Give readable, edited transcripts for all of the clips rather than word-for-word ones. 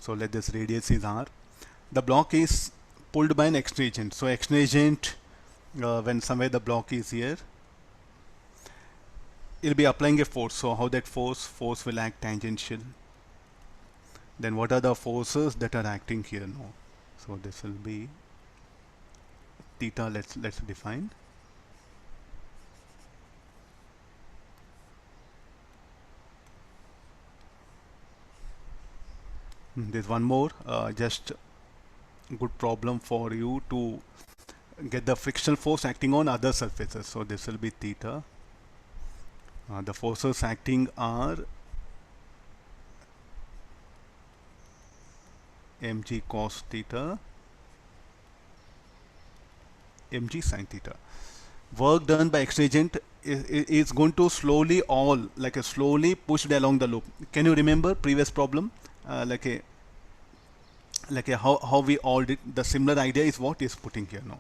So let this radius is r. The block is pulled by an external agent. So external agent, when somewhere the block is here, it'll be applying a force. So how that force will act tangential. Then what are the forces that are acting here now? So this will be theta. Let's define. There's one more, just good problem for you to get the frictional force acting on other surfaces. So this will be theta. The forces acting are mg cos theta, mg sin theta. Work done by external agent is going to slowly slowly pushed along the loop. Can you remember previous problem? How we all did. The similar idea is what is putting here now.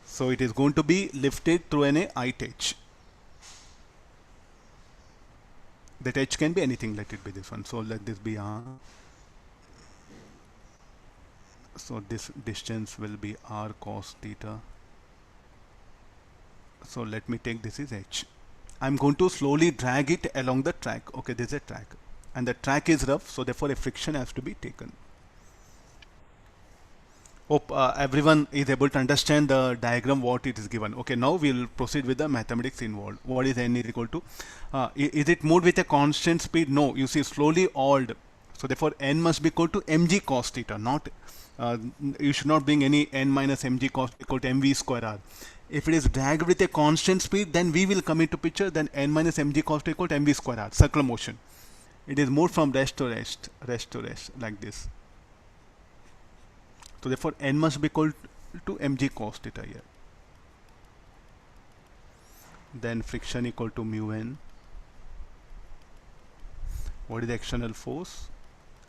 So it is going to be lifted through an height h. That h can be anything. Let it be this one. So let this be r. So this distance will be r cos theta. So let me take this is h. I'm going to slowly drag it along the track. Okay, this is a track. And the track is rough, so therefore a friction has to be taken. Hope everyone is able to understand the diagram what it is given. Okay, now we'll proceed with the mathematics involved. What is n is equal to? Is it moved with a constant speed? No, you see slowly oiled. So therefore n must be equal to mg cos theta. Not you should not bring any n minus mg cos equal to mv square r. If it is dragged with a constant speed, then v will come into picture. Then n minus mg cos theta equal to mv square r. Circular motion. It is moved from rest to rest like this. So therefore n must be equal to mg cos theta here. Then friction equal to mu n. What is the external force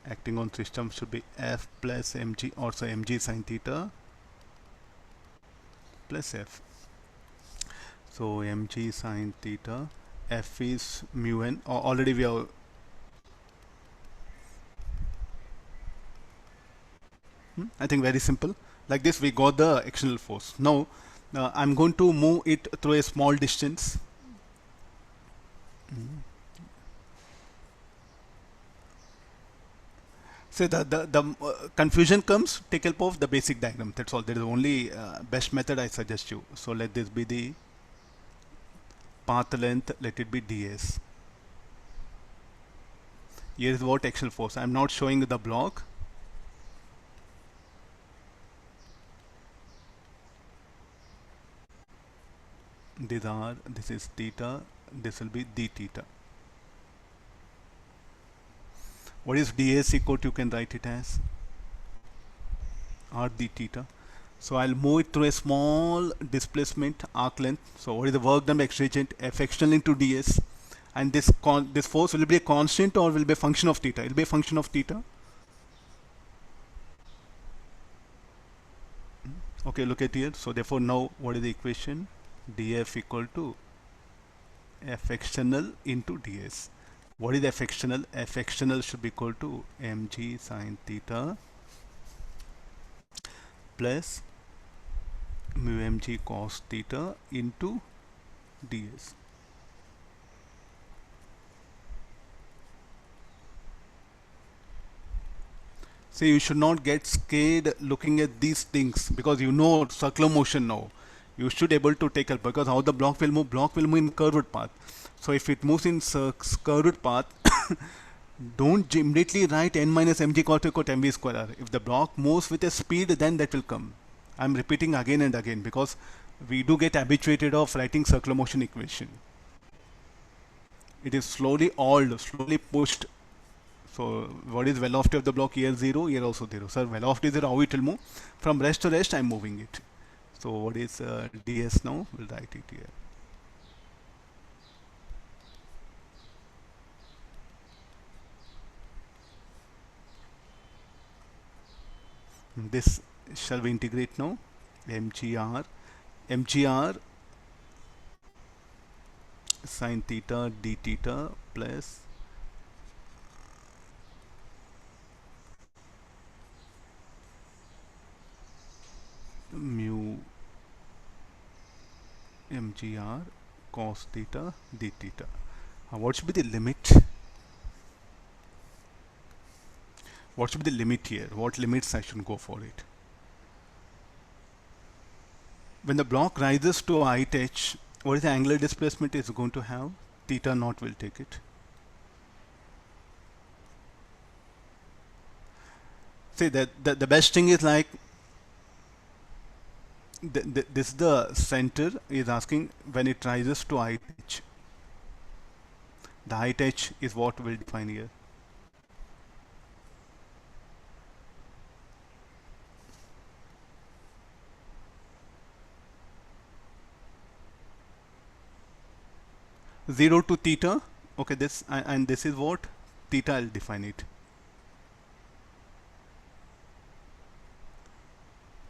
acting on system? Should be F plus mg, or so mg sin theta plus F. So mg sin theta, F is mu n. Already we have I think very simple. Like this we got the external force. Now I'm going to move it through a small distance. So the confusion comes, take help of the basic diagram. That's all. There is only best method I suggest you. So let this be the path length. Let it be ds. Here is what external force. I'm not showing the block. This is theta, this will be d theta. What is ds equal to? You can write it as r d theta. So I'll move it through a small displacement arc length. So what is the work done by external agent? F external into ds, and this force will be a constant or will be a function of theta? It will be a function of theta. Okay, look at here. So therefore now what is the equation? df equal to f external into ds. What is f external? F external should be equal to mg sin theta plus mu mg cos theta into ds. See, you should not get scared looking at these things, because you know circular motion now. You should able to take help, because how the block will move in curved path. So if it moves in curved path, don't immediately write n minus mg cos equal to mv square r. If the block moves with a speed, then that will come. I'm repeating again and again because we do get habituated of writing circular motion equation. It is slowly oiled, slowly pushed. So what is velocity of the block? Here 0, here also 0. So velocity 0, how it will move? From rest to rest, I'm moving it. So what is ds now? We'll write it here. This shall we integrate now? mgr sin theta d theta plus mgr cos theta d theta. What should be the limit? What should be the limit here? What limits I should go for it? When the block rises to height h, what is the angular displacement is going to have? Theta naught will take it. See, the best thing is like this the center is asking when it rises to height h. The height h is what we'll define here. Zero to theta. Okay, this and this is what theta. I'll define it.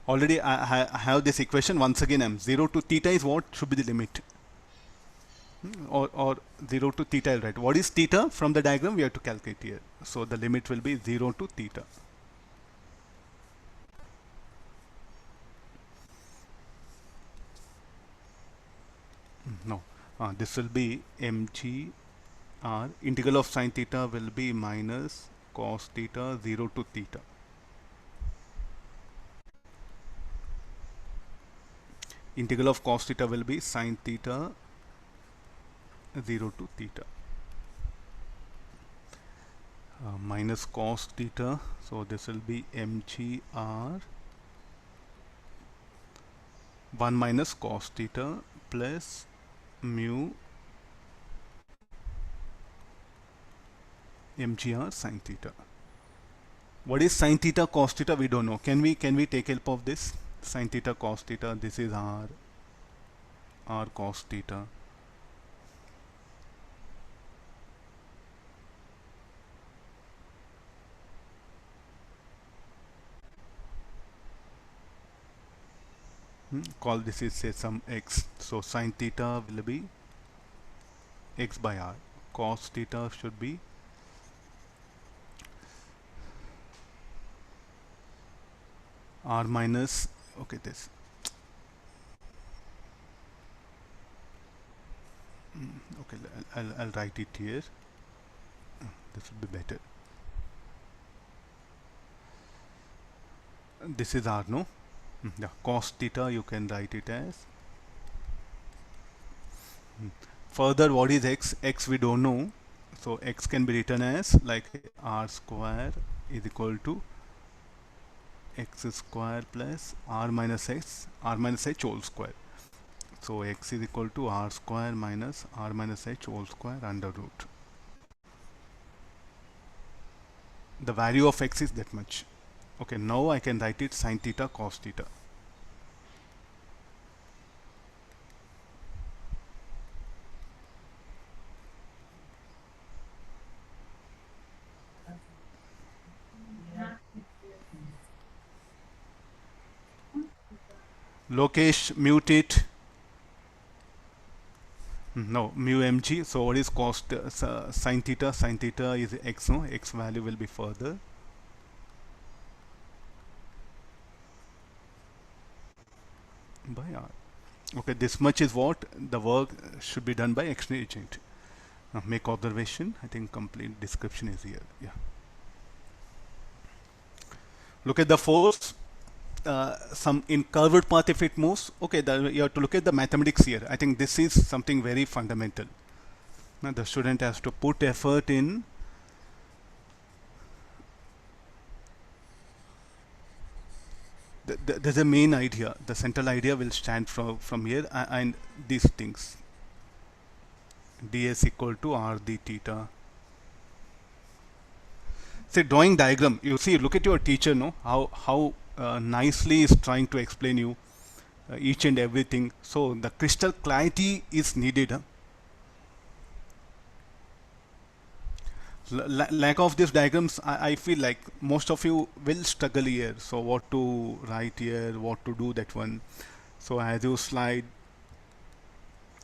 Already I have this equation. Once again, I'm 0 to theta is what should be the limit. Or 0 to theta, right? What is theta? From the diagram we have to calculate here. So the limit will be 0 to theta. No, this will be mgr. Integral of sine theta will be minus cos theta 0 to theta. Integral of cos theta will be sine theta 0 to theta. Minus cos theta, so this will be mgr 1 minus cos theta plus mu mgr sin theta. What is sin theta cos theta? We don't know. Can we take help of this? Sin theta cos theta, this is r cos theta. Call this is say some x. So sin theta will be x by r. Cos theta should be r minus, okay, this. Okay, I'll write it here. This will be better. This is r, no? Yeah, cos theta you can write it as. Further, what is x? X we don't know, so x can be written as like r square is equal to x square plus r minus h whole square. So x is equal to r square minus r minus h whole square under root. The value of x is that much. Okay, now I can write it sin theta cos theta. Lokesh, mute it. No, mu mg. So what is cos sin theta? Sin theta is x, no? X value will be further. By r. Okay, this much is what the work should be done by x-ray agent. Now make observation. I think complete description is here. Yeah. Look at the force. Some in curved path if it moves. Okay, you have to look at the mathematics here. I think this is something very fundamental. Now the student has to put effort in. There's a main idea. The central idea will stand from here, and these things. ds equal to r d theta. Say drawing diagram. You see, look at your teacher. No, how nicely is trying to explain you each and everything. So the crystal clarity is needed. Huh? Lack of these diagrams, I feel like most of you will struggle here. So what to write here, what to do that one. So as you slide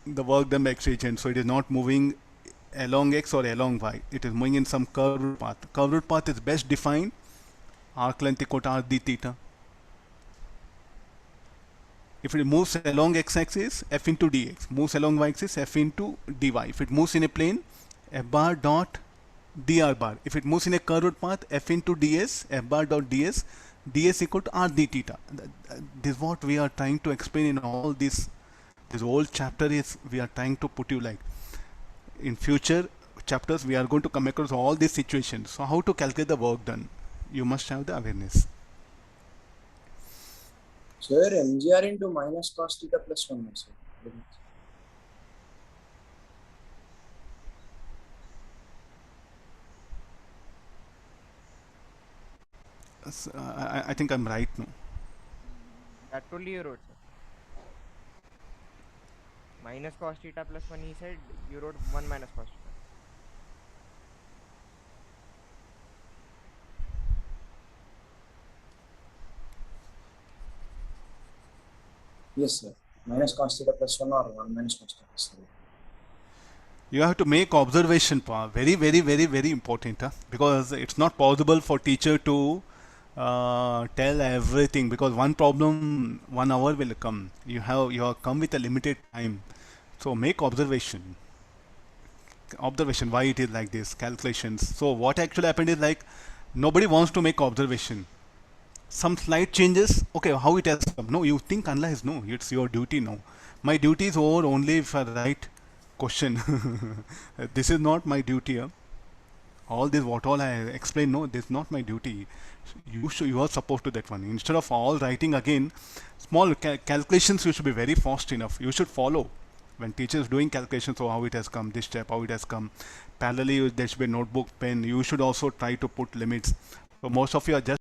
the work done by x agent, so it is not moving along x or along y. It is moving in some curved path. Curved path is best defined arc length equal to r d theta. If it moves along x-axis, f into dx. Moves along y-axis, f into dy. If it moves in a plane, f bar dot dr bar. If it moves in a curved path, f into ds, f bar dot ds, ds equal to r d theta. This is what we are trying to explain in all this. This whole chapter is we are trying to put you like in future chapters we are going to come across all these situations. So how to calculate the work done? You must have the awareness. Sir, mgr into minus cos theta plus 1, sir. I think I'm right now. That only you wrote, sir. Minus cos theta plus 1, he said you wrote 1 minus cos theta. Yes, sir. Minus cos theta plus 1 or 1 minus cos theta plus 3. You have to make observation, very, very, very, very important, because it's not possible for teacher to tell everything, because one problem 1 hour will come. You have come with a limited time, so make observation why it is like this, calculations. So what actually happened is like nobody wants to make observation. Some slight changes, okay, how it has come. No, you think unless, no, it's your duty now. My duty is over only if I write question. This is not my duty. All this what all I explain, no, this is not my duty. You are supposed to that one. Instead of all writing again, small calculations, you should be very fast enough. You should follow when teacher is doing calculations. So how it has come, this step, how it has come. Parallelly there should be a notebook, pen. You should also try to put limits. So most of you are just